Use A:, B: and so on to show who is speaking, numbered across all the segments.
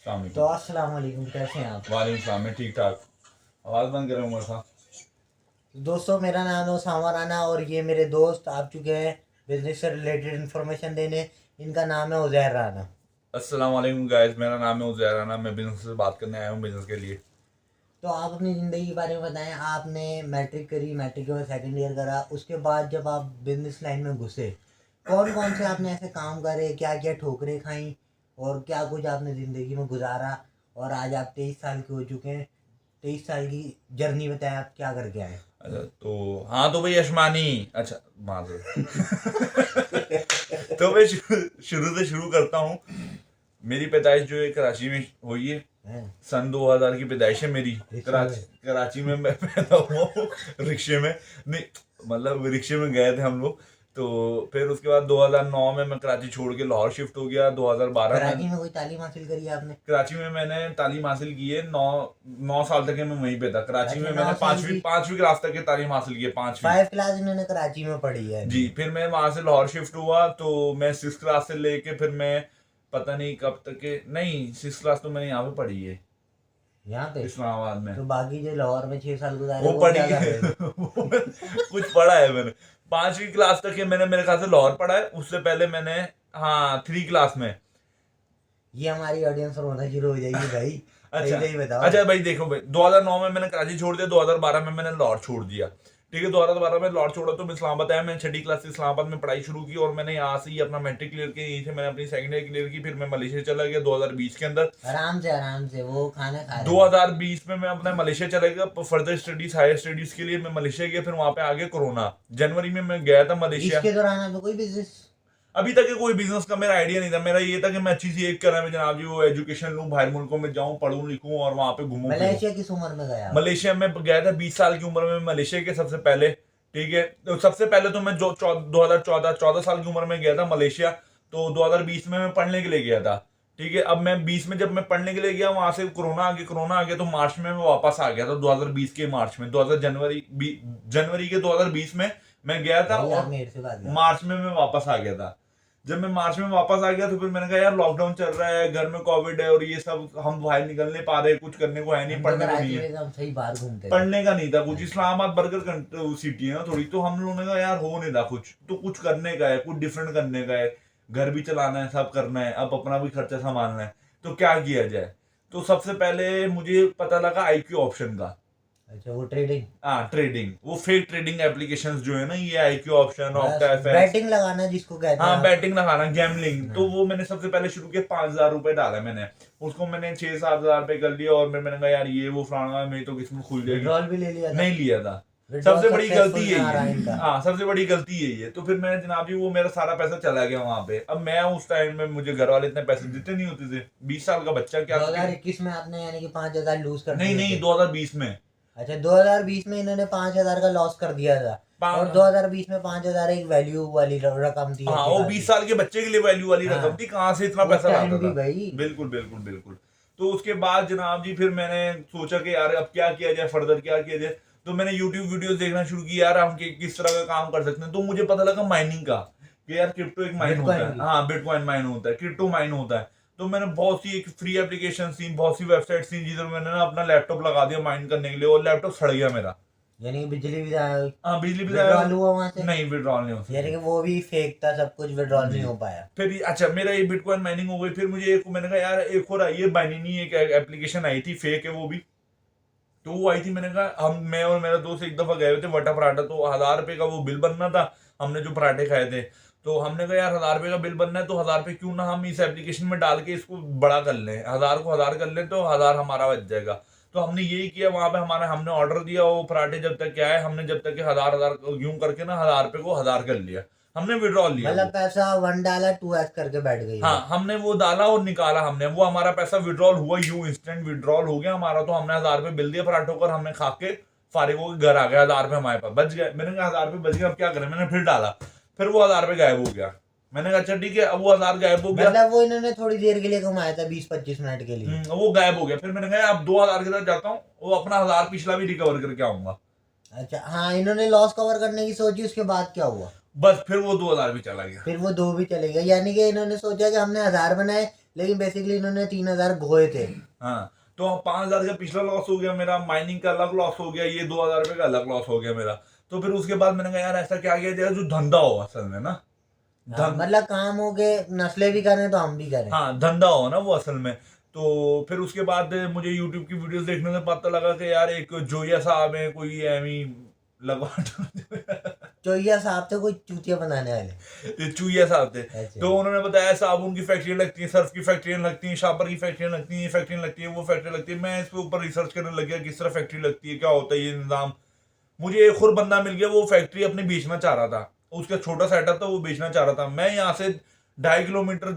A: तो अस्सलाम वालेकुम, कैसे हैं आप?
B: वालेकुम सलाम। मैं ठीक ठाक। आवाज़ बंद करें उमर साहब।
A: दोस्तों, मेरा नाम है उसामा राना और ये मेरे दोस्त आ चुके हैं बिजनेस से रिलेटेड इन्फॉर्मेशन देने। इनका नाम है उज़ैर राना।
B: अस्सलाम वालेकुम गाइस, मेरा नाम है उज़ैर राना। मैं बिजनेस से बात करने आया हूँ, बिजनेस के लिए।
A: तो आप अपनी ज़िंदगी के बारे में बताएं। आपने मैट्रिक करी, मैट्रिक के बाद सेकंड ईयर करा, उसके बाद जब आप बिजनेस लाइन में घुसे, कौन कौन से आपने ऐसे काम करे, क्या क्या ठोकरें खाई और क्या कुछ आपने ज़िंदगी में गुजारा, और आज आप 23 साल के हो चुके हैं। 23 साल की जर्नी बताएं, आप क्या करके आए?
B: अच्छा, तो हाँ, तो भाई यशमानी। अच्छा, माजूर। तो मैं शुरू से शुरू करता हूँ। मेरी पैदाइश जो है कराची में हुई है। सन 2000 की पैदाइश है मेरी। कराची में मैं पैदा हुआ हूँ। रिक्शे में नहीं, मतलब रिक्शे में गए थे हम लोग। तो फिर उसके बाद 2009 में मैं कराची छोड़ के लाहौर शिफ्ट हो गया। 2012
A: कराची में कोई तालीम हासिल करी है आपने?
B: कराची में मैंने तालीम हासिल की है। 9 साल तक मैं वहीं पे था कराची में। मैंने
A: 9 साल की?
B: पांचवी क्लास तक की तालीम हासिल की है। 5वीं
A: 5 क्लास इन्होंने कराची में पढ़ी है
B: जी। फिर मैं वहां से लाहौर शिफ्ट हुआ, तो मैं 6 क्लास से लेके फिर मैं पता नहीं कब तक के, नहीं 6 क्लास तो मैंने यहाँ पे पढ़ी है,
A: यहाँ पे।
B: इस्लामाबाद में।
A: तो बाकी जो लाहौर में 6 साल गुजारे
B: वो
A: वो
B: पढ़ी
A: क्या कर
B: है।
A: रहे थे?
B: कुछ पढ़ा है मैंने। 5वीं क्लास तक के मैंने मेरे ख्याल से लाहौर पढ़ा है। उससे पहले मैंने, हाँ, 3 क्लास में।
A: ये हमारी ऑडियंस होना शुरू हो जाएगी भाई।
B: अच्छा
A: सही बताओ।
B: अच्छा भाई, देखो भाई, 2009 में मैंने कराची छोड़ दिया। 2012 में मैंने लाहौर छोड़ दिया। ठीक है, 2012 में लाहौर छोड़ा तो मैं इस्लामाबाद आया। मैंने 6ठी क्लास से इस्लामाबाद में पढ़ाई शुरू की और मैंने यहाँ से ही अपना मैट्रिक क्लियर किया। यहीं से मैंने अपनी सेकंड ईयर क्लियर की। फिर मैं मलेशिया चला गया 2020 के अंदर।
A: आराम से वो खाना खा रहे हैं।
B: 2020 में मैं अपना मलेशिया चला गया फर्दर स्टडीज, हायर स्टडीज के लिए मैं मलेशिया गया। फिर वहां पे आ गया कोरोना। जनवरी में मैं गया था मलेशिया।
A: इसके दौरान आपने कोई बिजनेस?
B: अभी तक के कोई बिजनेस का मेरा आइडिया नहीं था। मेरा ये था कि मैं अच्छी सी एक करा मैं जनाब जी वो एजुकेशन लूं, बाहर मुल्कों में जाऊं, पढ़ूं लिखूं और वहां पे घूमूं फिरूं।
A: मलेशिया किस उम्र में गया आप?
B: मलेशिया में गया था 20 साल की उम्र में मलेशिया के सबसे पहले। ठीक है, तो सबसे पहले तो मैं जो 2014 साल की उम्र में गया था मलेशिया। तो 2020 में मैं पढ़ने के लिए गया था। ठीक है, अब मैं 20 में जब मैं पढ़ने के लिए गया, वहां से कोरोना आ गया तो मार्च में मैं वापस आ गया था। 2020 के मार्च में, 2000 जनवरी के 2020 में मैं गया था और मार्च में मैं वापस आ गया था। जब मैं मार्च में वापस आ गया तो फिर मैंने कहा यार लॉकडाउन चल रहा है, घर में कोविड है और ये सब, हम बाहर निकल नहीं पा रहे, कुछ करने को है नहीं, पढ़ने को नहीं है,
A: सही बाहर घूमते
B: पढ़ने का नहीं था कुछ। इस्लामाबाद बर्गर सिटी है ना थोड़ी, तो हम लोगों ने कहा यार हो नहीं रहा कुछ, तो कुछ करने का है, कुछ डिफरेंट करने का है, घर भी चलाना है, सब करना है, अब अपना भी खर्चा संभालना है, तो क्या किया जाए। तो सबसे पहले मुझे पता लगा आईक्यू ऑप्शन का।
A: अच्छा, वो ट्रेडिंग।
B: हाँ, ट्रेडिंग, वो फेक ट्रेडिंग एप्लीकेशंस जो है ना, ये IQ option, octa FX,
A: batting लगाना जिसको कहते हैं।
B: हाँ, बैटिंग लगाना, गैमलिंग। तो वो मैंने सबसे पहले शुरू किया। 5,000 रुपए डाला मैंने उसको। मैंने 6-7 हजार रुपए कर लिया और मैंने कहा यार ये वो फलाना, मेरी तो किस्मत खुल जाएगी।
A: विड्रॉल भी ले लिया था?
B: नहीं लिया था।
A: Withdrawal
B: सबसे बड़ी गलती
A: successful
B: यही
A: ना रहा
B: है।
A: इनका।
B: हाँ, सबसे बड़ी गलती यही है। तो फिर मैंने जनाब जी वो मेरा सारा पैसा चला गया वहां पे। अब मैं उस टाइम में, मुझे घर वाले इतने पैसे देते नहीं होते थे। 20 साल का बच्चा क्या
A: 2021 में आपने यानी कि 5,000 लूज कर दिए
B: नहीं,
A: थे?
B: 2020 में।
A: अच्छा, 2020 में इन्होंने 5,000 का लॉस कर दिया था और 2020 में 5,000 एक वैल्यू वाली रकम थी।
B: हाँ, वो 20 साल के बच्चे के लिए वैल्यू वाली रकम थी। कहाँ से इतना पैसा लाता था
A: भाई?
B: बिल्कुल बिल्कुल बिल्कुल। तो उसके बाद जनाब जी फिर मैंने सोचा कि यार अब क्या किया जाए, फर्दर क्या किया जाए। तो मैंने यूट्यूब वीडियोस देखना शुरू किया यार, हम किस तरह का काम कर सकते हैं। तो मुझे पता लगा माइनिंग का, कि यार क्रिप्टो एक माइन होता है। हाँ, बिटकॉइन माइन होता है, क्रिप्टो माइन होता है। तो मैंने बहुत सी एक फ्री एप्लीकेशन थी, बहुत सी वेबसाइट थी जिधर मैंने ना अपना लैपटॉप लगा दिया माइन करने के लिए, और लैपटॉप सड़ गया मेरा।
A: यानी कि बिजली भी
B: हाँ, बिजली बिल
A: विड्रॉल हुआ वहां से?
B: नहीं, विड्रॉल नहीं हो सकता।
A: यानी कि वो भी फेक था, सब कुछ विड्रॉल नहीं हो पाया।
B: फिर अच्छा, मेरा ये बिटकॉइन माइनिंग हो गई। फिर मुझे एक, मैंने कहा यार एक और आई है बाइनिनी, एक एप्लीकेशन आई थी, फेक है वो भी। तो वो आई थी, मैंने कहा मैं और मेरा दोस्त एक दफा गए हुए थे वटा पराठा, तो 1,000 रुपए का वो बिल बनना था। हमने जो पराठे खाए थे, तो हमने कहा यार 1,000 रुपए का बिल बनना है, तो 1,000 रुपए क्यों ना हम इस एप्लीकेशन में डाल के इसको बड़ा कर लें, 1,000 को 1,000 कर लें, तो 1,000 हमारा बच जाएगा। तो हमने यही किया। वहां पे हमने ऑर्डर दिया, वो पराठे जब तक क्या है, हमने जब तक 1,000 यूं करके ना 1,000 रुपए को 1,000 कर लिया, हमने विड्रॉल लिया।
A: मतलब पैसा 1 डाला 2x करके बैठ गई।
B: हाँ, हमने वो डाला और निकाला हमने, वो हमारा पैसा विड्रॉल हुआ, यूं इंस्टेंट विड्रॉल हो गया हमारा। तो हमने 1,000 रुपए बिल दिया पराठों पर, हमने खा के फारिग होकर घर आ गया। 1,000 रुपए हमारे पास बच गए। मैंने कहा 1,000 रुपए बच गए, अब क्या करें। मैंने फिर डाला, फिर वो 1,000 रुपए गायब हो गया। मैंने कहा अच्छा ठीक है, अब वो 1,000 गायब हो गया।
A: मतलब वो इन्होंने थोड़ी देर के लिए कमाया था, 20-25 मिनट के लिए।
B: वो गायब हो गया। फिर मैंने कहा अब 2,000 के साथ जाता हूँ, वो अपना 1,000 पिछला भी रिकवर करके आऊंगा।
A: अच्छा, हाँ, इन्होंने लॉस कवर करने की सोची, उसके बाद क्या हुआ?
B: बस फिर वो 2,000 भी चला गया।
A: फिर वो 2 भी चले गए। यानी कि इन्होंने सोचा कि हमने 1,000 बनाए, लेकिन बेसिकली इन्होंने 3,000 घोए थे।
B: हाँ, तो 5,000 का पिछला लॉस हो गया मेरा, माइनिंग का अलग लॉस हो गया, ये 2,000 रुपये का अलग लॉस हो गया मेरा। तो फिर उसके बाद मैंने कहा यार ऐसा क्या किया जाए जो धंधा हो असल में ना,
A: हाँ, मतलब काम हो के नस्लें भी करें तो हम भी करें।
B: हाँ धंधा हो ना वो असल में। तो फिर उसके बाद मुझे यूट्यूब की वीडियोस देखने से पता लगा कि यार एक जोया साहब है कोई एमी लगवा
A: चोइया साहब थे कोई चूतिया बनाने वाले।
B: ये चूहिया साहब थे।
A: अच्छा।
B: तो उन्होंने बताया साबुन की फैक्ट्रियां लगती हैं, सर्फ की फैक्ट्रियां लगती हैं, शापर की फैक्ट्रियां लगती हैं, ये फैक्ट्रियां लगती हैं, वो फैक्ट्री लगती है। मैं इसके ऊपर रिसर्च करने लग गया किस तरह फैक्ट्री लगती है, क्या होता है ये निज़ाम। मुझे एक और बंदा मिल गया, वो फैक्ट्री अपनी बेचना चाह रहा था, उसका छोटा सेटअप था, वो बेचना चाह रहा था। मैं यहाँ से 2.5 किलोमीटर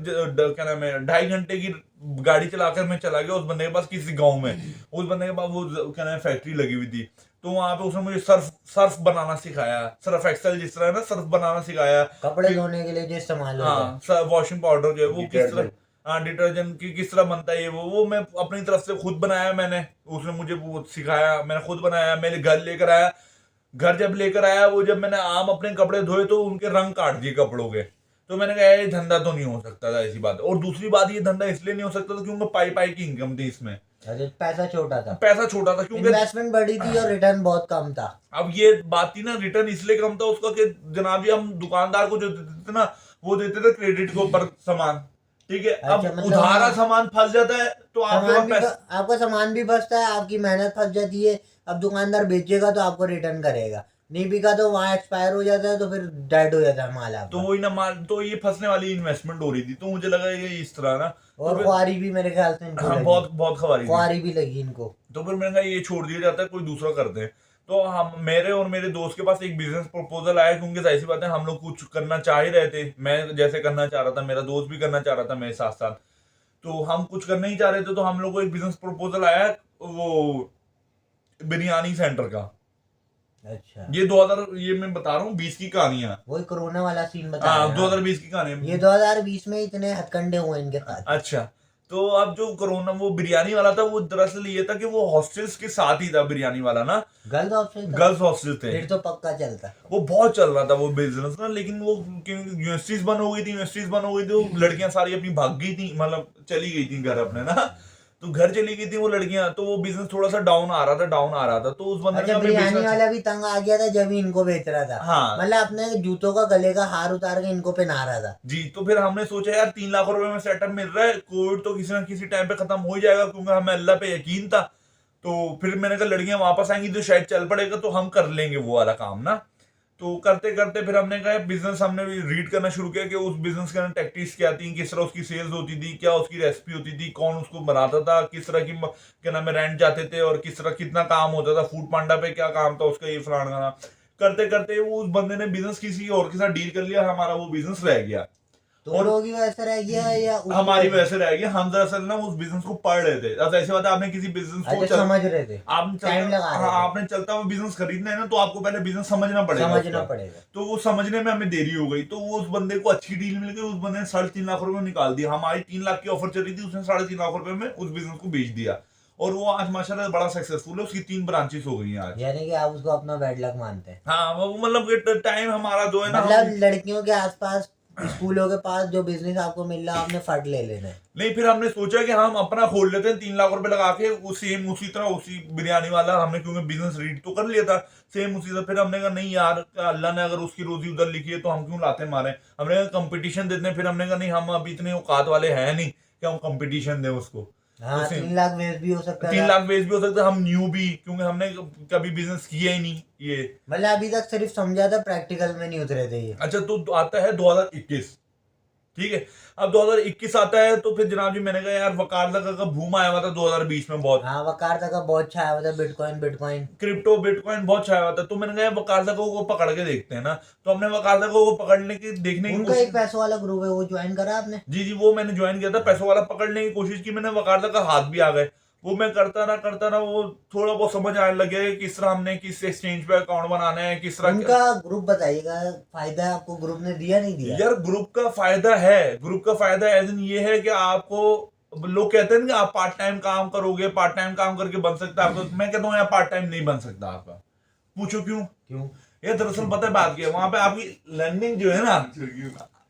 B: क्या नाम है 2.5 घंटे की गाड़ी चलाकर मैं चला गया उस बंदे के पास किसी गांव में। उस बंदे के पास वो क्या नाम है फैक्ट्री लगी हुई थी। तो वहां पे उसने मुझे सर्फ बनाना सिखाया, सर्फ एक्सेल जिस तरह है ना, सर्फ बनाना सिखाया।
A: कपड़े
B: फिर
A: धोने के लिए जो इस्तेमाल होता है।
B: हाँ वॉशिंग पाउडर जो है वो किस तरह,
A: डिटर्जेंट।
B: हाँ डिटर्जेंट की किस तरह बनता है ये वो मैं अपनी तरफ से खुद बनाया मैंने। उसने मुझे वो सिखाया, मैंने खुद बनाया, मेरे घर लेकर आया। घर जब लेकर आया वो जब मैंने आम अपने कपड़े धोए तो उनके रंग काट दिए कपड़ों के। तो मैंने कहा ये धंधा तो नहीं हो सकता था, ऐसी बात। और दूसरी बात ये धंधा इसलिए नहीं हो सकता था क्योंकि पाई पाई की इनकम थी इसमें,
A: अरे पैसा छोटा था,
B: पैसा छोटा था क्योंकि
A: इन्वेस्टमेंट बड़ी थी और रिटर्न बहुत कम था।
B: अब ये बात थी ना, रिटर्न इसलिए कम था उसका कि जनाब जी हम दुकानदार को जो देते थे ना वो देते थे क्रेडिट के ऊपर सामान, ठीक है। अब
A: अच्छा, मतलब
B: उधारा
A: हाँ,
B: सामान फंस जाता है तो आपके
A: सामान
B: पास
A: भी
B: पैसा,
A: आपका सामान भी बचता है, आपकी मेहनत फंस जाती है। अब दुकानदार बेचेगा तो आपको रिटर्न करेगा, नहीं बिका तो वहां एक्सपायर हो जाता है, तो फिर डेड हो जाता है माल
B: तो
A: आपका।
B: वही ना माल, तो ये फंसने वाली इन्वेस्टमेंट हो रही थी। तो मुझे लगा ये इस तरह ना, तो
A: और
B: फिर
A: ख्वारी भी मेरे ख्याल से इनको
B: हाँ
A: लगी।
B: बहुत बहुत खबारी थी।
A: ख्वारी भी लगी इनको।
B: तो फिर मैंने कहा ये छोड़ दिया जाता है, कोई दूसरा करते हैं। तो हम मेरे और मेरे दोस्त के पास एक बिजनेस प्रपोजल आया, क्योंकि जाहिर सी बात है हम लोग कुछ करना चाह ही रहे थे। मैं जैसे करना चाह रहा था, मेरा दोस्त भी करना चाह रहा था मेरे साथ साथ। तो हम कुछ करना ही चाह रहे थे, तो हम लोग को एक बिजनेस प्रपोजल आया वो बिरयानी सेंटर का।
A: अच्छा,
B: ये 2000, ये मैं बता रहा हूँ 20 की कहानियां।
A: वही कोरोना वाला सीन बता
B: हाँ
A: रहे हैं आप।
B: 2020 की कहानी।
A: ये 2020 में इतने हथकंडे हुए इनके साथ।
B: अच्छा, तो अब जो कोरोना वो बिरयानी वाला था वो दरअसल ये था कि वो हॉस्टल्स के साथ ही था बिरयानी वाला ना,
A: गर्ल्स ऑप्शन था,
B: गर्ल्स हॉस्टल थे।
A: फिर तो पक्का चलता।
B: वो बहुत चल रहा था वो बिजनेस ना, लेकिन वो यूनिवर्सिटीज बंद हो गई थी, यूनिवर्सिटीज बंद हो गई थी, तो लड़कियां सारी अपनी भाग गई थी, मतलब चली गई थी घर अपने ना। तो घर चली गई थी वो लड़कियां, तो वो बिजनेस थोड़ा सा डाउन आ रहा था, डाउन आ रहा था। तो उस बंदे ने
A: अच्छा,
B: कहा मैं
A: बिरयानी
B: बेचना
A: वाला भी तंग आ गया था जब ही इनको बेच रहा था।
B: हाँ
A: मतलब अपने जूतों का गले का हार उतार के इनको पहना रहा था।
B: जी। तो फिर हमने सोचा यार 3 लाख रुपए में सेटअप मिल रहा है, कोविड तो किसी ना किसी टाइम पे खत्म हो ही जाएगा, क्योंकि हमें अल्लाह पे यकीन था। तो फिर मैंने कहा लड़कियां वापस आएंगी तो शायद चल पड़ेगा, तो हम कर लेंगे वो वाला काम ना। तो करते करते फिर हमने कहा बिजनेस, हमने रीड करना शुरू किया कि उस बिजनेस के अंदर टैक्टिक्स क्या थी, किस तरह उसकी सेल्स होती थी, क्या उसकी रेसिपी होती थी, कौन उसको बनाता था, किस तरह की क्या नाम है रेंट जाते थे, और किस तरह कितना काम होता था, फूड पांडा पे क्या काम था उसका, ये फलाना का। करते करते वो उस बंदे ने बिजनेस किसी और के साथ डील कर लिया, हमारा वो बिजनेस रह गया।
A: तुम
B: और
A: लोगों की वजह से रह गया या उसकी
B: हमारी
A: वजह
B: वजह से रह गया, हम दरअसल ना उस बिजनेस को पढ़ रहे थे। अब ऐसी बात है, आपने किसी बिजनेस
A: से?
B: को
A: अच्छा, समझ रहे थे,
B: आपने
A: टाइम लगा रहे
B: हाँ
A: थे,
B: आपने चलता हुआ बिजनेस खरीदना है ना, तो आपको पहले बिजनेस समझना पड़ेगा
A: समझना
B: उसका।
A: पड़ेगा।
B: तो वो समझने में हमें देरी हो गई, तो वो उस बंदे को अच्छी डील मिल गई, उस बंदे ने 3.5 लाख रुपए निकाल दिया। हमारी 3 लाख की ऑफर चल रही थी, उसने 3.5 लाख रुपए में उस बिजनेस को बेच दिया। और वो आज माशाल्लाह बड़ा सक्सेसफुल है, उसकी 3 ब्रांचेस हो गई हैं आज।
A: यानी कि आप उसको अपना बैड लक मानते हैं।
B: हाँ वो मतलब टाइम हमारा जो है ना,
A: मतलब लड़कियों के आसपास, स्कूलों के पास जो बिजनेस आपको मिल रहा है आपने फट ले लेना है।
B: नहीं फिर हमने सोचा कि हम अपना खोल लेते हैं 3 लाख रुपए लगा के, वो सेम उसी तरह उसी बिरयानी वाला हमने, क्योंकि बिजनेस रीड तो कर लिया था सेम उसी तरह। फिर हमने कहा नहीं यार, अल्लाह ने अगर उसकी रोजी उधर लिखी है तो हम क्यों लाते मारे। हमने कहा कंपटीशन देते हैं। फिर हमने कहा नहीं, हम अभी इतने औकात वाले हैं नहीं कि हम कंपटीशन दें उसको।
A: हाँ,
B: तो
A: 3 लाख वेस्ट भी हो सकता
B: 3
A: था।
B: लाख वेस्ट भी हो सकता है, हम न्यू भी, क्योंकि हमने कभी बिजनेस किया ही नहीं ये।
A: मतलब अभी तक सिर्फ समझा था, प्रैक्टिकल में नहीं उतरे थे ये।
B: अच्छा, तो आता है 2021, ठीक है। अब 2021 आता है तो फिर जनाब जी मैंने कहा यार वकार का बूम आया हुआ था 2020 में बहुत,
A: हाँ, वकार का बहुत छाया हुआ था, बिटकॉइन बिटकॉइन।
B: क्रिप्टो बिटकॉइन बहुत छाया हुआ था। तो मैंने कहा वकारदा को पकड़ के देखते हैं ना। तो हमने वकारदा को पकड़ने की देखने की
A: उनका
B: कोशिश,
A: एक पैसों वाला ग्रुप है, वो ज्वाइन करा आपने?
B: जी जी वो मैंने ज्वाइन किया था, पैसों वाला पकड़ने की कोशिश की मैंने, वकारदा का हाथ भी आ गए। वो मैं करता ना वो थोड़ा बहुत समझ आने लग गया कि किस तरह हमने किस एक्सचेंज पे अकाउंट बनाना है, किस तरह
A: उनका ग्रुप बताइएगा, फायदा है आपको ग्रुप ने दिया नहीं दिया?
B: यार ग्रुप का फायदा है, ग्रुप का फायदा एज इन ये है कि आपको, लोग कहते हैं ना कि आप पार्ट टाइम काम करोगे, पार्ट टाइम काम करके बन सकता है आपको। मैं कहता हूँ यार पार्ट टाइम नहीं बन सकता आपका। पूछो क्यों?
A: क्यों?
B: ये दरअसल पता है बात क्या है, वहां पे आपकी लर्निंग जो है ना,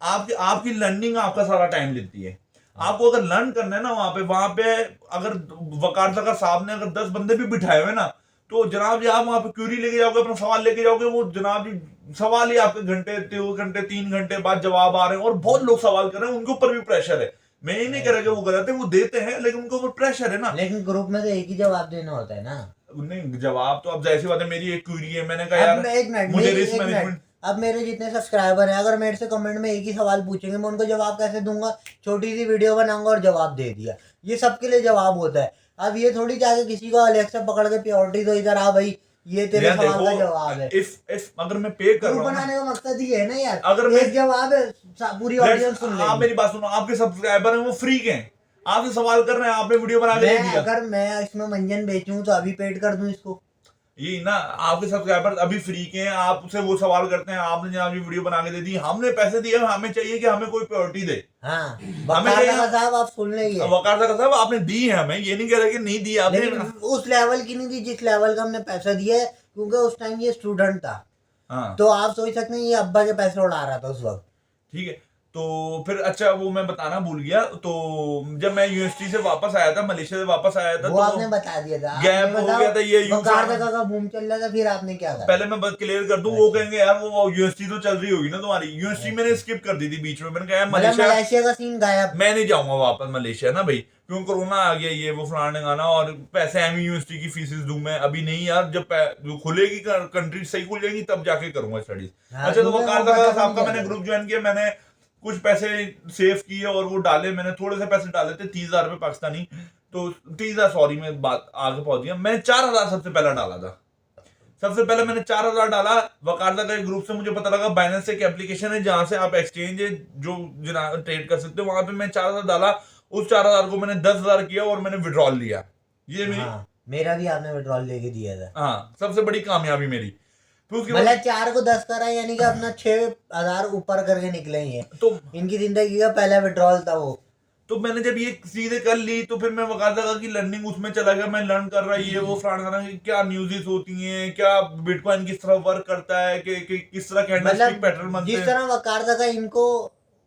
B: आपकी आपकी लर्निंग आपका सारा टाइम लेती है। आपको अगर लर्न करना है ना वहां पे अगर वकारता साहब ने अगर 10 बंदे भी बिठाए हुए ना, तो जनाब जी आप वहां पे क्यूरी लेके जाओगे, अपना सवाल लेके जाओगे, वो जनाब जी सवाल ही आपके घंटे 2 घंटे 3 घंटे बाद जवाब आ रहे हैं, और बहुत लोग सवाल कर रहे हैं, उनके ऊपर भी प्रेशर है। मैं ये नहीं कह रहा कि वो गलत है, वो देते हैं, लेकिन उनके ऊपर प्रेशर है ना।
A: लेकिन ग्रुप में तो एक ही जवाब देना होता है ना।
B: नहीं, जवाब तो अब जैसी बात है, मेरी एक क्यूरी है, मैंने कहा
A: अब
B: यार
A: एक मिनट,
B: मुझे
A: मेरी
B: रिस्क
A: एक मिनट,
B: मैनेजमेंट।
A: अब मेरे जितने सब्सक्राइबर हैं, अगर मेरे से कमेंट में एक ही सवाल पूछेंगे, मैं उनको जवाब कैसे दूंगा? छोटी सी वीडियो बनाऊंगा और जवाब दे दिया, ये सबके लिए जवाब होता है। अब ये थोड़ी जाके किसी को अलेक्सा पकड़ के प्योरिटी तो इधर आ भाई, ये तेरे
B: यार
A: सवाल का
B: देखो,
A: जवाब है।
B: इफ अगर मैं पे कर
A: ग्रुप
B: रहा हूँ
A: बनाने का मकसद ये है ना यार,
B: अगर मैं
A: एक जवाब है, पूरी ऑडियंस सुन
B: आप
A: लेगी।
B: मेरी बात सुनो, आपके सब्सक्राइबर हैं वो फ्री के हैं, आपसे सवाल कर रहे हैं, आपने वीडियो बना के दे
A: मैं
B: दिया।
A: अगर मैं इसमें मंजन बेचूं तो अभी पेड कर दूं इसको।
B: ये ना, आपके सब्सक्राइबर अभी फ्री के हैं, आपसे वो सवाल करते हैं, आपने जनाब जी वीडियो बना के दे दी, हमने पैसे दिए, हमें चाहिए कि हमें कोई प्रायोरिटी दे।
A: हाँ,
B: हमें
A: वकार
B: चाहिए
A: साहब आप सुन लेंगे,
B: वकार साहब आपने दी है, हमें ये नहीं कह रहे कि नहीं दी आपने।
A: लेकिन उस लेवल की नहीं थी जिस लेवल का हमने पैसा दिया है, क्योंकि उस टाइम ये स्टूडेंट था।
B: हाँ
A: तो आप सोच सकते हैं ये अब्बा के पैसे उड़ा रहा था उस वक्त।
B: ठीक है। तो फिर अच्छा, वो मैं बताना भूल गया, तो जब मैं यूनिवर्सिटी से वापस आया था, मलेशिया से वापस आया था,
A: वो
B: तो
A: आपने बता दिया था,
B: गैप
A: आपने
B: हो
A: बताओ,
B: गया था ये यूज।
A: वकार का बूम चल रहा था, फिर आपने क्या करा?
B: पहले मैं बस क्लियर कर दूं, वो कहेंगे यार वो यूनिवर्सिटी तो चल रही होगी ना तुम्हारी, यूनिवर्सिटी मैंने स्किप कर दी थी बीच में, मैंने कहा यार
A: मतलब
B: मलेशिया
A: मलेशिया का सीन गायब।
B: मैं नहीं जाऊंगा वापस मलेशिया ना भाई, क्यों कोरोना आ गया, ये वो फलाने गाना, और पैसे एम यूनिवर्सिटी की फीसेस दूं मैं, अभी नहीं यार, जब जो खुलेगी कंट्री सही खुल जाएगी तब जाके करूंगा स्टडीज।
A: हाँ,
B: अच्छा, तो
A: क्योंकि
B: वकार
A: वो पता
B: साहब का
A: नहीं
B: मैंने
A: चलेगा।
B: ग्रुप ज्वाइन किया, मैंने कुछ पैसे सेव किए और वो डाले, मैंने थोड़े से पैसे डाले थे, 30,000 रुपये पाकिस्तानी, तो 30,000, सॉरी मैं बात आगे पहुंच गया, मैं 4,000 सबसे पहला डाला था। सबसे पहले मैंने 4,000 डाला, वकारदा का एक ग्रुप से मुझे पता लगा बाइनेंस एक एप्लीकेशन है जहां से आप एक्सचेंज जो ट्रेड कर सकते हो, वहां पे मैं 4,000 डाला, उस 4,000 को मैंने 10,000 किया और मैंने विड्रॉल लिया। ये मेरी,
A: हाँ, मेरा भी आपने विड्रॉल लेके दिया था।
B: हाँ, सबसे बड़ी कामयाबी मेरी। फिर उसके बाद
A: मतलब 4 को 10 करा, यानी कि अपना 6,000 ऊपर करके निकले ही हैं।
B: तो
A: इनकी जिंदगी का पहला विड्रॉल था वो।
B: मैंने जब ये चीजें कर ली, तो फिर मैं वकालत की लर्निंग उसमें चला गया, मैं लर्न कर रहा, ये वो फलाना कि क्या न्यूज़ेस होती हैं, क्या बिटकॉइन किस तरह वर्क करता है, कि किस तरह कैंडलस्टिक पैटर्न बनते
A: जिस
B: हैं।
A: तरह वकारदा का इनको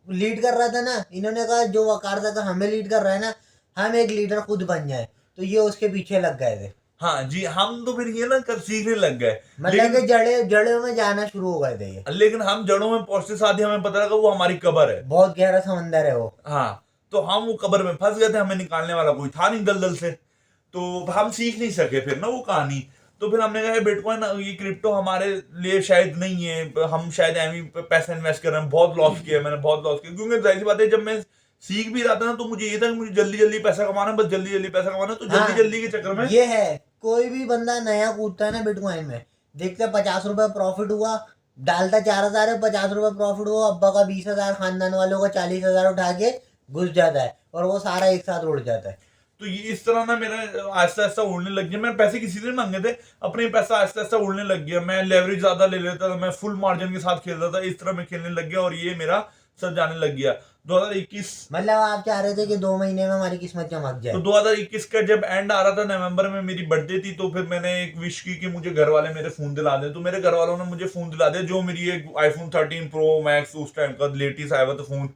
A: लीड कर रहा था ना, इन्होंने कहा जो वकारदा का हमें लीड कर रहा है ना, हम एक लीडर खुद बन जाए, तो ये उसके पीछे लग गए थे।
B: हाँ जी, हम तो फिर ये ना कर सीखने लग गए,
A: मतलब कि जड़ों में जाना शुरू हो गए थे ये।
B: लेकिन हम जड़ों में पहुंचते साथ ही हमें पता लगा वो हमारी कब्र है।
A: बहुत गहरा समंदर है वो।
B: हाँ, तो हम वो कब्र में फंस गए थे, हमें निकालने वाला कोई था नहीं दलदल से, तो हम सीख नहीं सके फिर ना वो कहानी। तो फिर हमने कहा बिटकॉइन, ये क्रिप्टो हमारे लिए शायद नहीं है, हम शायद एम ही पैसा इन्वेस्ट कर रहे हैं, बहुत लॉस किया, मैंने बहुत लॉस किया, क्योंकि जाहिर सी बात है जब मैं सीख भी रहा था ना, तो मुझे ये था कि मुझे जल्दी जल्दी पैसा कमाना है, बस जल्दी जल्दी पैसा कमाना है, तो
A: हाँ,
B: जल्दी जल्दी के चक्कर में
A: ये है, कोई भी बंदा नया कूदता है ना बिटकॉइन में, देखते 50 रुपए प्रॉफिट हुआ, डालता 4,000 है, 50 रुपए प्रॉफिट हुआ, अब्बा का 20,000, खानदान वालों का 40,000 उठा के घुस जाता है, और वो सारा एक साथ उड़ जाता है।
B: तो ये इस तरह ना मेरा आहिस्ता आहिस्ता उड़ने लग गया, मैं पैसे किसी से मांगे थे, अपने पैसा आहिस्ता आहिस्ता उड़ने लग गया, मैं लेवरेज ज्यादा ले लेता था, मैं फुल मार्जिन के साथ खेलता था, इस तरह मैं खेलने लग गया, और ये मेरा सब जाने लग गया। 2021,
A: मतलब आप चाह रहे थे कि 2 महीने में हमारी किस्मत चमक जाए।
B: तो 2021 का जब एंड आ रहा था, नवंबर में मेरी बर्थडे थी, तो फिर मैंने एक विश की कि मुझे घर वाले मेरे फोन दिला दें, तो मेरे घर वालों ने मुझे फोन दिला दिया, जो मेरी एक आईफोन 13 प्रो मैक्स उस टाइम का लेटेस्ट आया हुआ था फोन।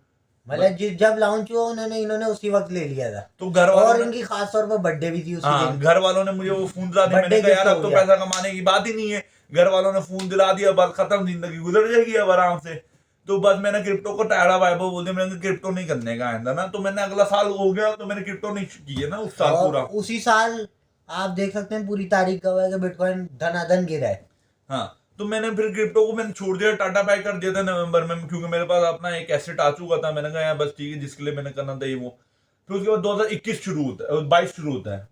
A: मतलब जब लॉन्च हुआ इन्होंने उसी वक्त ले लिया था,
B: तो घर वालों
A: और
B: ने,
A: इनकी खास तौर पर बर्थडे भी थी उसी
B: हाँ,
A: दिन।
B: घर वालों ने मुझे वो फोन दिला दिया, मैंने
A: बर्थडे
B: कहा यार
A: गिफ्ट
B: अब
A: हो
B: तो
A: गया।
B: पैसा कमाने की बात ही नहीं है, घर वालों ने फोन दिला दिया, बस खत्म, जिंदगी गुजर जाएगी अब आराम से। तो बस मैंने क्रिप्टो को टायरा वाइबो बोल दिया, मैंने क्रिप्टो नहीं करने का आइंदा ना, तो मैंने अगला साल हो गया, तो मैंने क्रिप्टो नहीं की है ना उस साल
A: और
B: पूरा।
A: उसी साल आप देख सकते हैं पूरी तारीख का हुआ है कि बिटकॉइन धनाधन गिरा है।
B: हाँ, तो मैंने फिर क्रिप्टो को मैंने छोड़ दिया, टाटा बाय कर दिया था नवंबर में, क्योंकि मेरे पास अपना एक एसेट आ चुका था, मैंने कहा यार बस ठीक है, जिसके लिए मैंने करना था ये वो। फिर उसके बाद 2021 शुरू होता है, 22 शुरू होता है,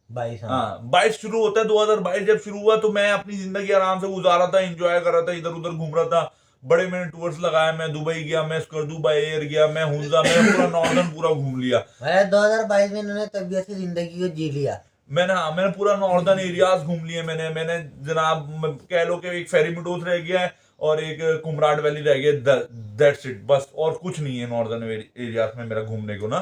A: 22
B: हाँ 22 शुरू होता है। 2022 जब शुरू हुआ, तो मैं अपनी जिंदगी आराम से गुजार रहा था, एंजॉय कर रहा था, इधर उधर घूम रहा था, बड़े मैंने टूर्स लगाए, मैं दुबई गया, मैं दुबई एयर गया, मैं हुंजा, मैं पूरा नॉर्दर्न पूरा घूम लिया।
A: मतलब 2022 में इन्होंने तबीयत से जिंदगी को जी लिया।
B: मैंने पूरा नॉर्दर्न एरियाज घूम लिए, मैंने जनाब कह लो कि एक फेरी मिडोस रह गया है और एक कुमराट वैली रह गया, दैट्स इट, बस और कुछ नहीं है नॉर्दर्न एरियाज में मेरा घूमने को ना,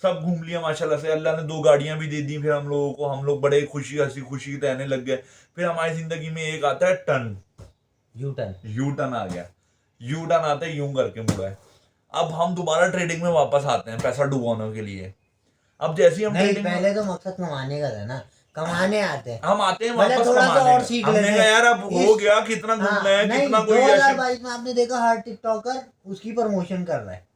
B: सब घूम लिया माशाल्लाह से। अल्लाह ने 2 गाड़ियां भी दे दी फिर हम लोगों को, हम लोग बड़े खुशी हंसी खुशी रहने लग गए। फिर हमारी जिंदगी में एक आता है turn,
A: U turn.
B: U turn आ गया, यू टर्न आता है, यूं करके मुड़ा है। अब हम दोबारा ट्रेडिंग में वापस आते हैं पैसा डुबाने के लिए। अब जैसे ही हम
A: नहीं,
B: ट्रेडिंग
A: पहले तो मकसद कमाने का था ना, कमाने आते हैं।
B: हम आते हैं
A: मतलब
B: वापस
A: थोड़ा सा
B: कमाने
A: और
B: का।
A: सीख
B: हमने
A: लेते
B: कहा
A: हैं।
B: यार अब हो गया, कितना
A: हाँ,
B: घूमना है,
A: नहीं,
B: कितना कोई ऐसे
A: 2022 में आपने देखा हर टिकटॉकर उसकी प्रमोशन कर रहा है,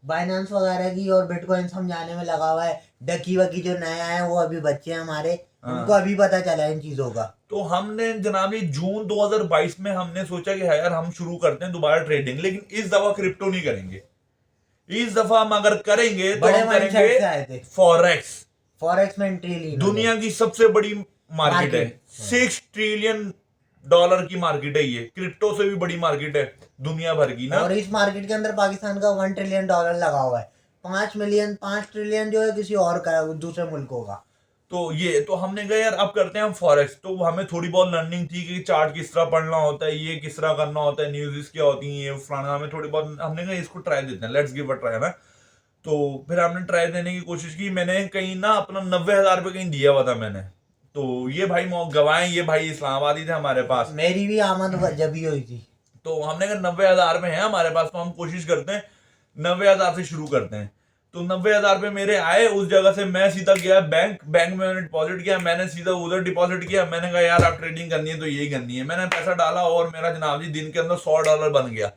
A: बाइनेंस वगैरह की और बिटकॉइन समझाने में लगा हुआ है। डकी वकी जो नया है वो अभी बच्चे हैं हमारे, उनको अभी पता चला इन चीजों का।
B: तो हमने जनाब ये जून 2022 में हमने सोचा कि यार हम शुरू करते हैं दोबारा ट्रेडिंग, लेकिन इस दफा क्रिप्टो नहीं करेंगे। इस दफा हम अगर करेंगे तो
A: बड़े
B: हम
A: माइंडसेट
B: करेंगे
A: से आए थे,
B: फॉरेक्स।
A: फॉरेक्स में एंट्री ली इन्होंने।
B: दुनिया की सबसे बड़ी मार्केट है,
A: मार्केट,
B: 6 ट्रिलियन डॉलर की मार्केट है ये, क्रिप्टो से भी बड़ी मार्केट है दुनिया भर की ना।
A: और इस मार्केट के अंदर पाकिस्तान का $1 ट्रिलियन लगा हुआ है। 5 ट्रिलियन जो है किसी और का, दूसरे मुल्कों का।
B: तो ये तो हमने कहा यार अब करते हैं हम फॉरेक्स। तो हमें थोड़ी बहुत लर्निंग थी कि चार्ट किस तरह पढ़ना होता है, ये किस तरह करना होता है, न्यूज़ क्या होती है, ये फलाना, हमें थोड़ी बहुत, हमने कहा इसको ट्राई देते हैं, लेट्स गिव अ ट्राई ना। तो फिर हमने ट्राई देने की कोशिश की। मैंने कहीं ना अपना 90,000 रुपये कहीं दिया हुआ था मैंने। तो ये भाई गवाए, ये भाई इस्लामाबादी थे हमारे पास।
A: मेरी भी आमद जब ही हुई थी।
B: तो हमने कहा 90,000 में है हमारे पास, तो हम कोशिश करते हैं 90,000 से शुरू करते हैं। तो 90,000 रुपये मेरे आए। उस जगह से मैं सीधा गया बैंक में मैंने डिपॉजिट किया, मैंने सीधा उधर डिपॉजिट किया। मैंने कहा यार आप ट्रेडिंग करनी है तो यही करनी है। मैंने पैसा डाला और मेरा जनाब जी दिन के अंदर $100 बन गया।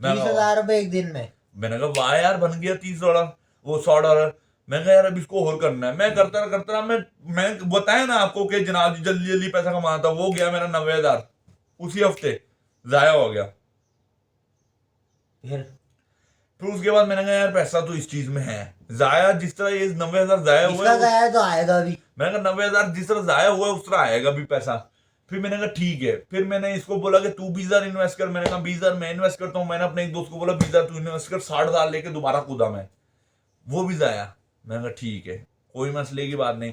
A: 30,000 रुपए एक दिन में।
B: मैंने कहा वाह यार बन गया $30, वो $100। मैंने कहा यार अब इसको और करना है। मैं करता रहा मैं बताया ना आपको कि जनाब जी जल्दी जल्दी पैसा कमाना था। वो गया मेरा 90,000 उसी हफ्ते जाया हो गया। फिर उसके बाद मैंने कहा यार पैसा तो इस चीज में है जाया, जिस तरह ये 90,000 जाया हुआ
A: इसका गया है तो आएगा भी।
B: मैंने कहा 90,000 जिस तरह जाया हुआ है उस तरह आएगा भी पैसा। फिर मैंने कहा ठीक है। फिर मैंने इसको बोला कि तू 20,000 इन्वेस्ट कर। मैंने कहा 20,000 मैं इन्वेस्ट करता हूँ। मैंने अपने एक दोस्त को बोला 20,000 तू इन्वेस्ट कर। 60,000 लेके दोबारा कूदा मैं, वो भी जाया। मैंने कहा ठीक है कोई मसले की बात नहीं।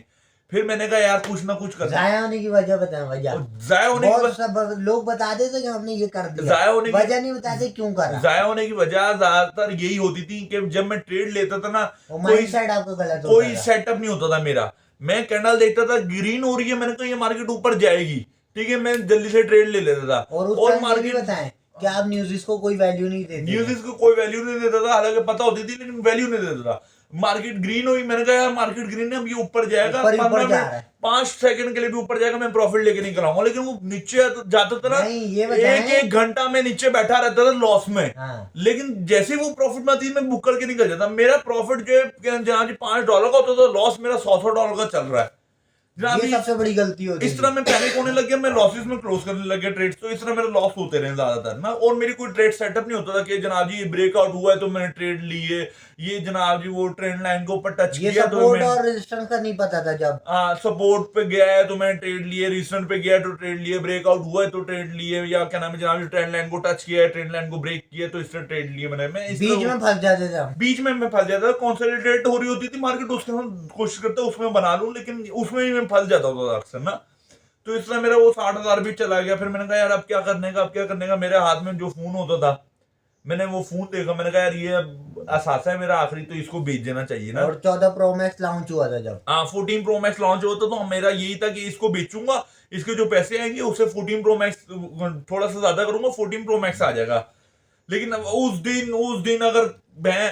B: फिर मैंने कहा यार कुछ ना कुछ करना।
A: जाया होने की वजह बताएं, वजह।
B: जाया होने की
A: बहुत सब लोग बता देते कि हमने ये कर दिया,
B: जाया होने की
A: वजह नहीं बताते क्यों करा।
B: जाया होने की वजह ज्यादातर यही होती थी कि जब मैं ट्रेड लेता था ना,
A: माइंड सेट आपका गलत होता
B: कोई
A: था।
B: सेटअप नहीं होता था मेरा। मैं कैंडल देखता था ग्रीन हो रही है, मैंने कहा ये मार्केट ऊपर जाएगी, ठीक है, मैं जल्दी से ट्रेड ले लेता था।
A: और उस टाइम ये भी बताएं कि आप न्यूज़ को कोई वैल्यू नहीं देते।
B: न्यूज़ को कोई वैल्यू नहीं देता था, हालांकि पता होती थी लेकिन वैल्यू नहीं देता था। मार्केट ग्रीन हुई, मैंने कहा यार मार्केट ग्रीन है अब ये ऊपर जाएगा, 5 सेकंड के लिए भी ऊपर जाएगा, मैं प्रॉफिट लेके नहीं कराऊंगा। लेकिन वो नीचे जाता था ना, एक घंटा में नीचे बैठा रहता था लॉस में।
A: हाँ।
B: लेकिन जैसे वो प्रॉफिट में आती मैं बुक करके निकल जाता। मेरा प्रॉफिट जो है जहाँ जी $5 का होता था, लॉस मेरा $100 का चल रहा है।
A: ये सबसे बड़ी गलती होती है।
B: इस तरह मैं पैनिक होने लग गया, मैं लॉसेस में क्लोज करने लग गया ट्रेड्स। तो इस तरह मेरे लॉस होते रहे ज्यादातर ना। और मेरी कोई ट्रेड सेटअप नहीं होता था कि जनाब जी ब्रेकआउट हुआ है तो मैंने ट्रेड ली है, ये जनाब जी वो ट्रेंड लाइन को ऊपर टच किया तो
A: सपोर्ट और रेजिस्टेंस का नहीं पता था। जब
B: सपोर्ट पे गया है तो मैंने ट्रेड लिए, रेजिस्टेंस पे गया तो ट्रेड लिए, ब्रेकआउट हुआ है तो ट्रेड लिए, या क्या नाम है जनाब जी ट्रेंड लाइन को टच किया है, ट्रेंड लाइन को ब्रेक किया तो इस तरह ट्रेड लिए मैंने। मैं
A: बीच में फंस जाते थे।
B: बीच में मैं फंस जाता था, कंसोलिडेट हो रही होती थी मार्केट, उसके हम कोशिश करते उसमें बना लूं, लेकिन उसमें भी मैं फंस जाता था अक्सर ना। तो इस तरह मेरा वो 60,000 भी चला गया। फिर मैंने कहा यार अब क्या करने का, अब क्या करने का। मेरे हाथ में जो फोन होता था, मैंने वो फोन देखा, मैंने कहा यार ये असासा है मेरा आखिरी, तो इसको बेच देना चाहिए ना।
A: और 14 प्रो मैक्स लॉन्च हुआ था जब।
B: 14 प्रो मैक्स लॉन्च हुआ था, तो मेरा यही था कि इसको बेचूंगा, इसके जो पैसे आएंगे उससे 14 प्रो मैक्स थोड़ा सा ज्यादा करूंगा, 14 प्रो मैक्स आ जाएगा। लेकिन उस दिन अगर मैं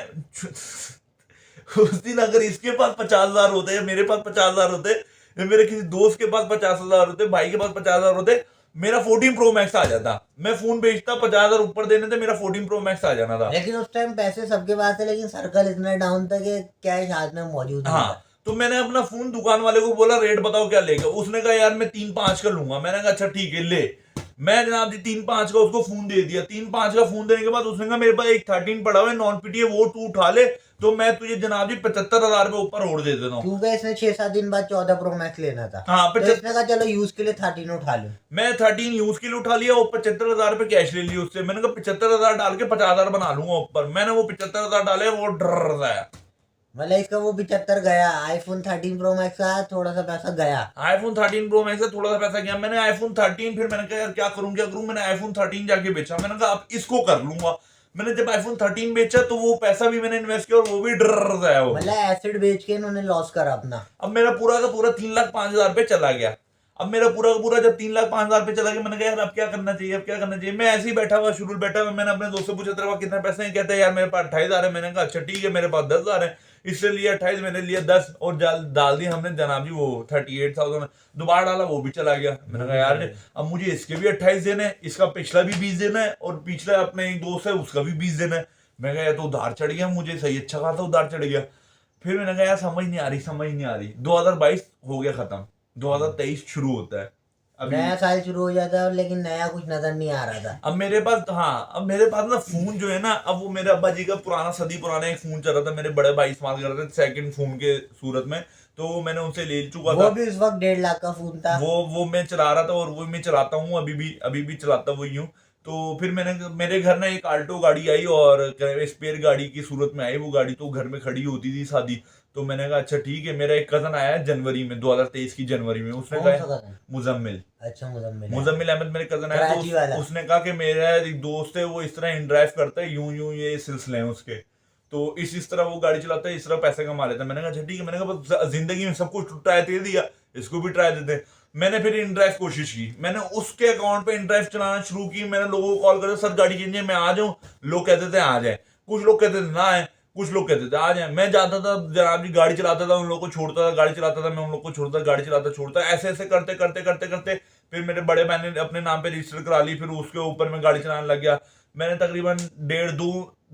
B: उस दिन अगर इसके पास 50,000 होते या मेरे पास 50,000 होते, मेरे किसी दोस्त के पास 50,000 होते, भाई के पास 50,000 होते, मेरा 14 प्रो मैक्स आ जाता। मैं फोन बेचता, 50,000 ऊपर देने थे, मेरा 14 प्रो मैक्स आ जाना था।
A: लेकिन उस टाइम पैसे सबके पास थे, लेकिन सर्कल इतना डाउन था कि कैश हाथ में मौजूद नहीं था।
B: तो मैंने अपना फोन दुकान वाले को बोला रेट बताओ क्या लेगा। उसने कहा यार मैं 3-5 का लूंगा। मैंने कहा अच्छा ठीक है ले। मैं जनाब जी 3-5 का उसको फोन दे दिया। 3-5 का फोन देने के बाद उसने कहा मेरे पास एक 13 पड़ा हुआ है नॉन पीटी है, वो तू उठा ले तो मैं तुझे जनाब जी 75,000 रुपए ऊपर और दे देता हूँ।
A: क्योंकि इसने 6-7 दिन बाद 14 प्रो मैक्स लेना था।
B: हाँ,
A: तो इसने कहा चलो यूज के लिए 13 उठा लूं।
B: मैं 13 यूज के लिए उठा लिया और 75,000 रुपए कैश ले लिया उससे। मैंने कहा 75,000 डाल के 50,000 बना लूंगा ऊपर। मैंने वो 75,000 डाले, वो डर आया।
A: मतलब इसका वो 75 गया। आईफोन 13 प्रो मैक्स का थोड़ा सा पैसा गया।
B: आईफोन 13 प्रो मैक्स से थोड़ा सा पैसा गया। मैंने आईफोन 13 फिर मैंने कहा यार क्या करूं। मैंने आईफोन 13 जाके बेचा। मैंने कहा अब इसको कर लूंगा। मैंने जब आईफोन 13 बेचा तो वो पैसा भी मैंने इन्वेस्ट किया और वो भी डर गया। वो
A: मतलब एसिड बेच के इन्होंने लॉस करा अपना।
B: अब मेरा पूरा का पूरा 3,05,000 रुपये चला गया। अब मेरा पूरा का पूरा जब 3 लाख 5 हजार पे चला गया, मैंने कहा यार अब क्या करना चाहिए, अब क्या करना चाहिए। मैं ऐसे ही बैठा हुआ, शुरू बैठा हुआ, मैंने अपने दोस्त से पूछा तेरे पास कितने पैसे हैं, कहते हैं यार मेरे पास 28 हजार है। मैंने कहा अच्छा ठीक है, मेरे पास 10 हजार है, इससे लिए 28, मैंने लिया 10 और डाल दिया हमने जनाब जी वो 38,000। दोबारा डाला, वो भी चला गया। मैंने कहा यार अब मुझे इसके भी 28 देने हैं, इसका पिछला भी 20 देना है, और पिछला अपने एक दोस्त है उसका भी 20 देना है। मैं कहा यार तो उधार चढ़ गया मुझे, सही अच्छा खासा उधार चढ़ गया। फिर मैंने कहा यार समझ नहीं आ रही। 2022 हो गया खत्म, 2023 शुरू होता है। अभी
A: नया साल शुरू हो जाता है लेकिन नया कुछ नजर नहीं आ रहा था।
B: अब मेरे पास, हाँ अब मेरे पास ना फोन जो है ना, अब वो मेरे अब्बा जी का पुराना, सदी पुराना एक फोन चल रहा था, मेरे बड़े भाई इस्तेमाल कर रहे थे सेकंड फोन के सूरत में, तो वो मैंने उनसे ले चुका
A: वो
B: था।
A: भी उस वक्त 1.5 लाख का फोन था।
B: वो मैं चला रहा था, और वो मैं चलाता हूँ अभी भी चलाता वही हूँ। तो फिर मेरे घर ना एक आल्टो गाड़ी आई, और स्पेयर गाड़ी की सूरत में आई वो गाड़ी, तो घर में खड़ी होती थी शादी। तो मैंने कहा अच्छा ठीक है। मेरा एक कजन आया जनवरी में, 2023 की जनवरी में, उसने
A: कौन सा
B: कहा
A: कदम?
B: मुजम्मिल
A: अच्छा, मुजम्मिल है।
B: मुजम्मिल अहमद मेरे कजन आया,
A: कराची वाला।
B: तो उसने कहा कि मेरा एक दोस्त है वो इस तरह इन ड्राइव करता है, यूं यूं ये सिलसिले हैं उसके, तो इस तरह वो गाड़ी चलाता है, इस तरह पैसे कमा लेता है। मैंने कहा अच्छा ठीक है। मैंने कहा बस जिंदगी में सब कुछ ट्राई दे दिया, इसको भी ट्राई देते हैं। मैंने फिर इन ड्राइव कोशिश की, मैंने उसके अकाउंट पे इन ड्राइव चलाना शुरू की। मैंने लोगों को कॉल कर, सर गाड़ी चाहिए, मैं आ जाऊं? लोग कहते थे आ जाए, कुछ लोग कहते थे ना आए, कुछ लोग कहते थे आ जाए। मैं जाता था जनाब जी, गाड़ी चलाता था, उन लोगों को छोड़ता था, गाड़ी चलाता था, मैं उन लोग को छोड़ता, गाड़ी चलाता छोड़ता, ऐसे ऐसे करते करते करते करते फिर मेरे बड़े भाई ने अपने नाम पे रजिस्टर करा ली, फिर उसके ऊपर मैं गाड़ी चलाने लग गया। मैंने तकरीबन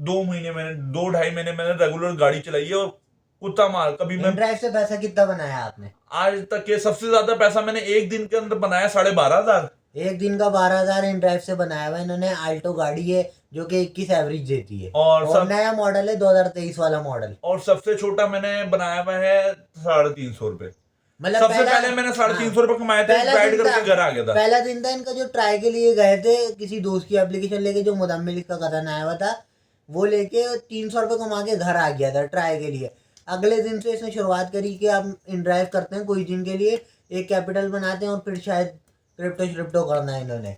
B: 2 महीने, मैंने 2 ढाई महीने मैंने रेगुलर गाड़ी चलाई है, और कुत्ता मार कभी मैं
A: इन ड्राइव से पैसा कितना बनाया आपने?
B: आज तक के सबसे ज्यादा पैसा मैंने एक दिन के अंदर बनाया 12,500।
A: एक दिन का 12,000 इन ड्राइव से बनाया हुआ इन्होंने। आल्टो गाड़ी है जो कि 21 एवरेज देती है, और नया मॉडल है 2023 वाला मॉडल।
B: और सबसे छोटा मैंने बनाया हुआ है 350 रुपए।
A: मतलब
B: सबसे पहले मैंने 350 रुपए कमाए थे, राइड करके घर आ गया था।
A: पहला दिन था इनका जो ट्राई के लिए गए थे, किसी दोस्त की एप्लीकेशन लेके, जो मुदम्मिल का कथन आया हुआ था, वो लेके 300 रुपये कमा के घर आ गया था ट्राई के लिए। अगले दिन से इसने शुरुआत करी कि अब इन ड्राइव करते हैं कुछ दिन के लिए, एक कैपिटल बनाते हैं, और फिर शायद क्रिप्टो करना है इन्होंने।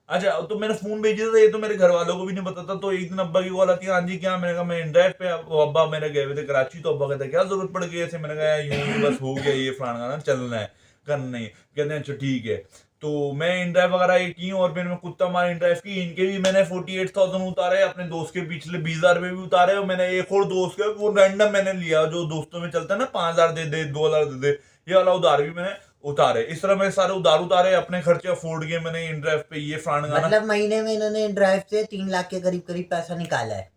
B: अच्छा, तो मैंने फोन भेजा था, ये तो मेरे घर वालों को भी नहीं पता था। तो एक दिन अब्बा की कॉल आती है, हाँ जी क्या? मैंने कहा मैं इन ड्राइव पे। अब्बा मेरे गए हुए थे कराची, तो अब्बा कहते क्या जरूरत पड़ गई ऐसे? मैंने कहा यूं बस हो गया, ये फलाना गाना चलना है, करना है। कहते हैं अच्छा ठीक है। तो मैं इन ड्राइव वगैरह ये की, और फिर मैं कुत्ता मार इन ड्राइव की। इनके भी मैंने 48,000 उतारे, अपने दोस्त के पिछले 20,000 रुपये भी उतारे, और मैंने एक और दोस्त के वो रैंडम मैंने लिया, जो दोस्तों में चलता है ना, 5,000 दे दे, 2,000 दे दे, ये वाला उधार भी मैंने उतारे। इस तरह मैंने सारे उधार उतारे, अपने खर्चे अफोर्ड किए मैंने इन ड्राइव पे, ये फलाना गाना।
A: मतलब महीने में इन्होंने इन ड्राइव से 3 लाख के करीब करीब पैसा निकाला है।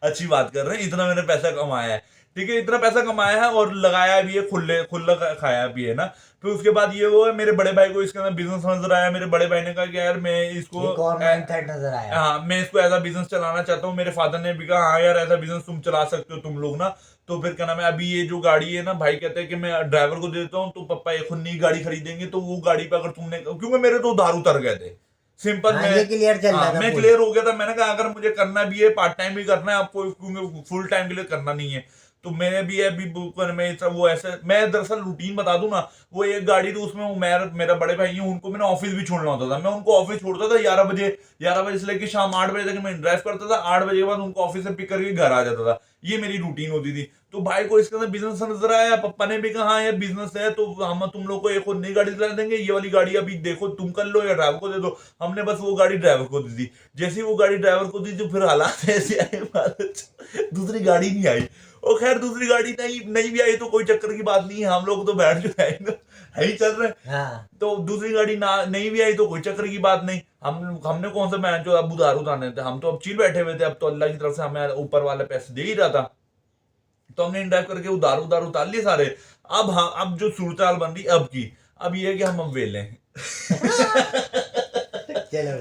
B: अच्छी बात कर रहे हैं, इतना मैंने पैसा कमाया है, ठीक है, इतना पैसा कमाया है, और लगाया भी है, खुला खाया भी है ना। फिर उसके बाद ये वो है, मेरे बड़े भाई को इसके अंदर बिजनेस नजर आया। मेरे बड़े भाई ने कहा कि यार मैं इसको
A: एक और माइंडसेट नजर आया।
B: हाँ मैं इसको एज अ बिजनेस चलाना चाहता हूँ। मेरे फादर ने भी कहा हाँ यार एज अ बिजनेस तुम चला सकते हो तुम लोग ना। तो फिर क्या नाम है, अभी ये जो गाड़ी है ना, भाई कहते हैं कि मैं ड्राइवर को दे देता हूँ, तो पापा एक खुद नई गाड़ी खरीदेंगे, तो वो गाड़ी पे अगर तुमने, क्योंकि मेरे तो उधार उतर गए थे सिंपल।
A: हाँ, ये क्लियर चल रहा था
B: मैं
A: पूरा।
B: क्लियर हो गया था। मैंने कहा अगर मुझे करना भी है, पार्ट टाइम भी करना है आपको, क्योंकि फुल टाइम के लिए करना नहीं है। तो मैंने भी अभी बुक में वो ऐसे, मैं दरअसल रूटीन बता दूं ना, वो एक गाड़ी थी उसमें मेरा बड़े भाई है, उनको मैंने ऑफिस भी छोड़ना होता था। मैं उनको ऑफिस छोड़ता था 11 बजे से लेकर शाम 8 बजे तक मैं ड्राइव करता था। 8 बजे के बाद उनको ऑफिस से पिक करके घर आ जाता था। ये मेरी रूटीन होती थी। तो भाई को इसके अंदर बिजनेस नजर आया, पापा ने भी कहा हाँ यार बिजनेस है, तो हम तुम लोग को एक और नई गाड़ी दिला देंगे, ये वाली गाड़ी अभी देखो तुम कर लो या ड्राइवर को दे दो। हमने बस वो गाड़ी ड्राइवर को दी थी। जैसे ही वो गाड़ी ड्राइवर को दी, तो फिर हालात ऐसे आए, दूसरी गाड़ी नहीं आई। और खैर दूसरी गाड़ी नहीं भी आई तो कोई चक्कर की बात नहीं है, हम लोग तो बैठ जो है ही चल रहे हैं।
A: हाँ।
B: तो दूसरी गाड़ी ना नहीं भी आई तो कोई चक्कर की बात नहीं। हमने कौन सा मैच जो अब उधार उतारने थे, हम तो अब चिल बैठे हुए थे। अब तो अल्लाह की तरफ से हमें ऊपर वाला पैसे दे ही रहा था, तो हमने इन ड्राइव करके उधार उतार लिए सारे। अब जो सूरत हाल बन रही अब की, अब ये है कि हम वेले हैं।
A: चलो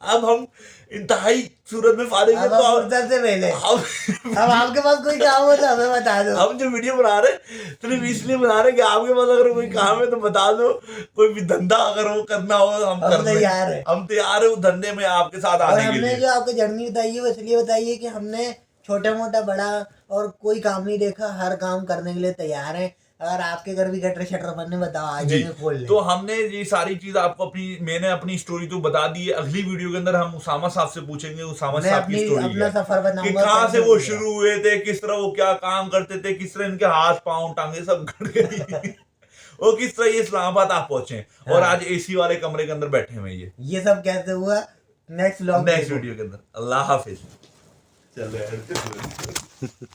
B: अब हम इंतहाई सूरत में फारिग हैं, तो
A: फुर्सत से पहले अब आपके पास कोई काम हो तो हमें बता दो।
B: हम जो वीडियो बना रहे सिर्फ इसलिए बना रहे कि आपके पास अगर कोई काम है तो बता दो, कोई भी धंधा अगर वो करना हो हम कर
A: तैयार है।
B: हम तैयार है उस धंधे में आपके साथ आने के लिए।
A: हमने जो आपको जर्नी बताई है वो इसलिए बताई है कि हमने छोटा मोटा बड़ा और कोई काम नहीं देखा, हर काम करने के लिए तैयार है। अगर आपके घर भी गटर शटर बनने, बताओ आज ही खोल ले।
B: तो हमने ये सारी चीज आपको मैंने अपनी स्टोरी तो बता दी है। अगली वीडियो के अंदर हम उसामा साहब से पूछेंगे, उसामा साहब की स्टोरी
A: अपना सफर
B: कि
A: बनाऊंगा,
B: कहाँ से वो शुरू हुए थे, किस तरह वो क्या काम करते थे, किस तरह इनके हाथ पांव टांगे सब गड़ गई। और किस तरह ये इस्लामाबाद आप पहुंचे और
A: हाँ।
B: आज एसी वाले कमरे के अंदर बैठे हुए हैं
A: ये सब कैसे हुआ, नेक्स्ट व्लॉग
B: नेक्स्ट वीडियो के अंदर। अल्लाह हाफिज। चलो यार